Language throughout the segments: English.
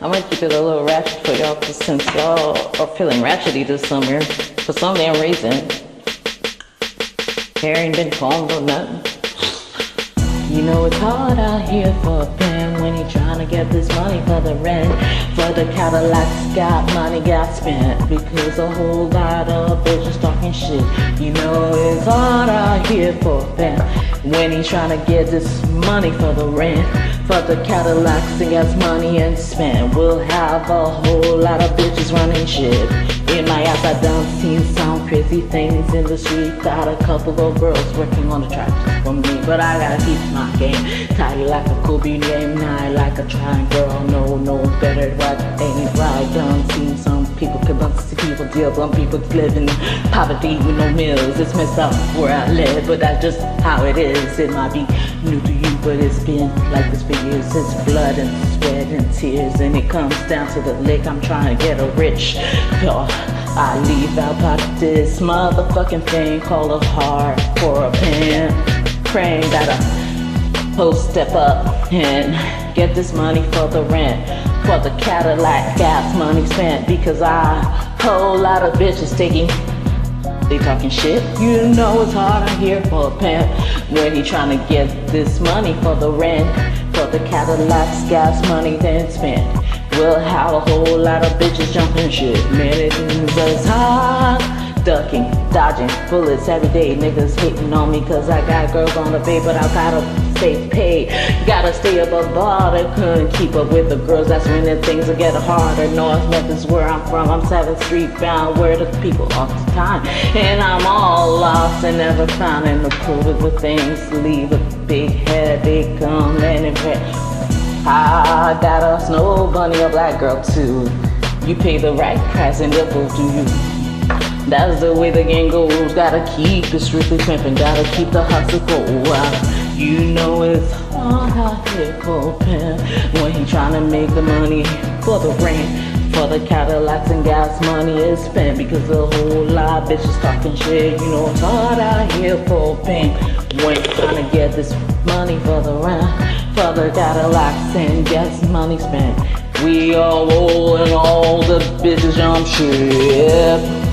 I'm gonna keep it a little ratchet for y'all, cause since y'all are feeling ratchety this summer, for some damn reason, hair ain't been combed or nothing. You know it's hard out here for a pimp when he tryna get this money for the rent, for the Cadillacs got money got spent, because a whole lot of bitches talking shit. You know it's hard out here for a pimp when he tryna get this money for the rent, for the Cadillacs and got money and spent. We'll have a whole lot of bitches running shit. In my ass I done seen some crazy things in the street. Got a couple of girls working on the tracks for me, but I gotta keep my game tight like a Kobe game night, like a trying girl. No better what ain't right. Done seen some people convince people deal, some people live in poverty with no meals. It's messed up where I live, but that's just how it is. It might be new to you, but it's been like this for years. It's blood and sweat and tears, and it comes down to the lick. I'm trying to get a rich girl. I leave out this motherfucking thing called a heart for a pimp, praying that a post step up and get this money for the rent, for the Cadillac gas money spent, because a whole lot of bitches they talking shit. You know it's hard out here for a pimp when he trying to get this money for the rent, for the Cadillac's gas money then spent. We'll have a whole lot of bitches jumping shit. Man, it was hard, ducking, dodging bullets every day. Niggas hating on me cause I got girls on the bay, but I gotta stay paid. Gotta stay above bar. They couldn't keep up with the girls. That's when the things will get harder. North Memphis where I'm from. I'm 7th Street bound where the people all the time. And I'm all lost and never found. And the proof of the things leave a big headache on any red. I got a snow bunny, a black girl too. You pay the right price and they'll go to you. That's the way the game goes. Gotta keep it strictly pimpin', gotta keep the hustle going. You know it's hard out here for a pimp when he tryna make the money for the rent, for the Cadillacs and gas money is spent, because a whole lot of bitches talking shit. You know it's hard out here for a pimp when he tryna get this money for the rent, for the Cadillacs and gas money spent. We all roll and all the bitches jump ship.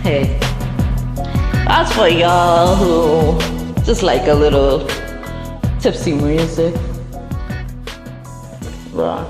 Hey, that's for y'all who just like a little tipsy music. Right.